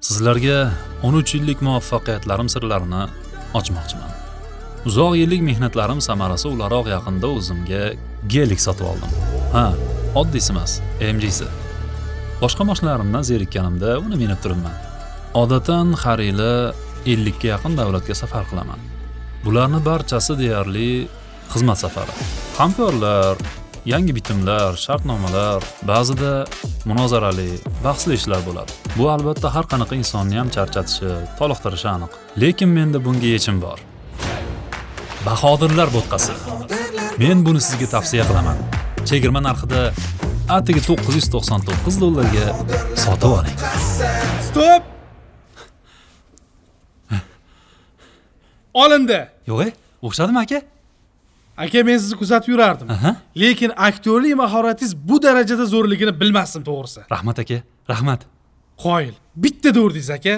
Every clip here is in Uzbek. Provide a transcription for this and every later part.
Sizlarga 13 yillik muvaffaqiyatlarim sirlarini ochmoqchiman. Uzoq yillik mehnatlarim samarasi o'laroq yaqinda o'zimga Gelik sotib oldim. Ha, oddiysi emas, AMG'si. Boshqa mashinalarimdan zerikkanimda uni minib turibman. Odatan har yili 50 ga yaqin davlatga safar qilaman. Bularning barchasi deyarli xizmat safari. Hamkorlar, yangi bitimlar, shartnomalar, ba'zida munozarali, bahsli ishlar bo'ladi. Bu albatta har qanaqa insonni ham charchatishi, toliqtirishi aniq. Lekin menda bunga yechim bor. Bahodirlar bo'tqasi. Men buni sizga tavsiya qilaman. Chegirma narxida atigi $999 ga sotib oling. Stop! Olindi. Yo'q, o'xshadimi aka? Aka, men sizni kuzatib yurardim. Lekin aktyorlik mahoratingiz bu darajada zo'rligini bilmasdim to'g'risi. Rahmat aka, rahmat. Qoyil. Bitta do'rdingiz aka.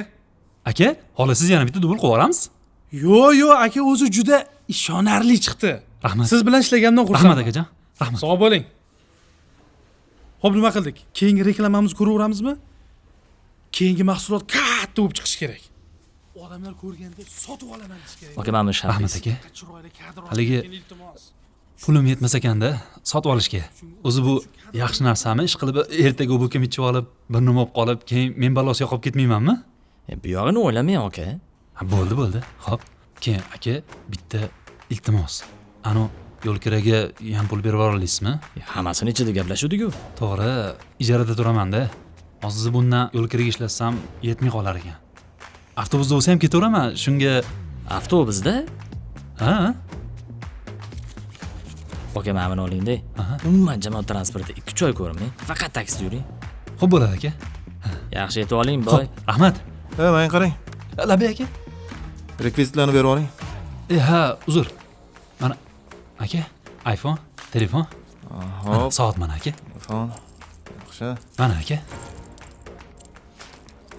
Aka, hali siz yana bitta dubl qo'yamiz? Yo'q, aka o'zi juda ishonarli chiqdi. Rahmat. Siz bilan ishlagandan xursandman. Rahmat akajon. Rahmat. Sog' bo'ling. Xo'p, nima qildik? Keyingi reklamamizni ko'raveramizmi? Keyingi mahsulot katta bo'lib chiqishi kerak. Odamlar ko'rganda sotib olaman deyish kerak. Aka, mana shu Rahmat aka. Chiroyli kadr. Haligi pulim yetmas ekanda sotib olishga. O'zi bu yaxshi narsami? Ish qilib ertaga bu kim ichib olib, bir nima bo'lib qolib, keyin men balosiga qolib ketmaymanmi? Bu yog'ini o'ylamang aka. Ha, bo'ldi. Xo'p. Keyin aka, bitta iltimos. Ano yo'lkiraga ham pul berib olasizmi? Hammasini ichida gaplashuvdik-ku. To'g'ri, ijarada turaman-da. Hozir bundan yo'lkiraga ishlatsam yetmay qolar ekan. Avtobusda bo'lsa ham ketaveraman, shunga Avtobusda? ha? Aka, mana buni oling-da. Umuman jamoat transportida 2-3 oy ko'rmay, faqat taksida yuring. Xo'p bo'ladi aka. Yaxshi yetib oling, boy. Rahmat. Men qarang. Labay aka. Rekvizitlarni berib oling. Ha, uzr. Mana aka, iPhone, telefon. Hop, Soat mana aka. telefon. Yaxshi. Mana aka.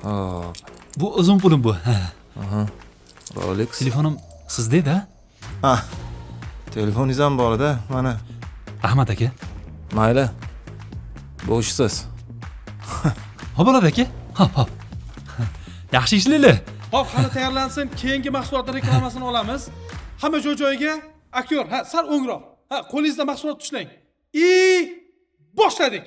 Hop. Bu o'zim pulim bu. Rolex. Telefonim sizda-da? Telefoningiz ham bor-da, mana. Rahmat aka. Mayli. Bo'shsiz. Xo'p bo'ladi aka. Hop. Yaxshi ishlanglar. Hop, hali tayyorlansin. Keyingi mahsulotning reklamasini olamiz. Hamma joy-joyiga. Aktyor, sal o'ngroq. Qo'lingizda mahsulot ushlang. Boshladik.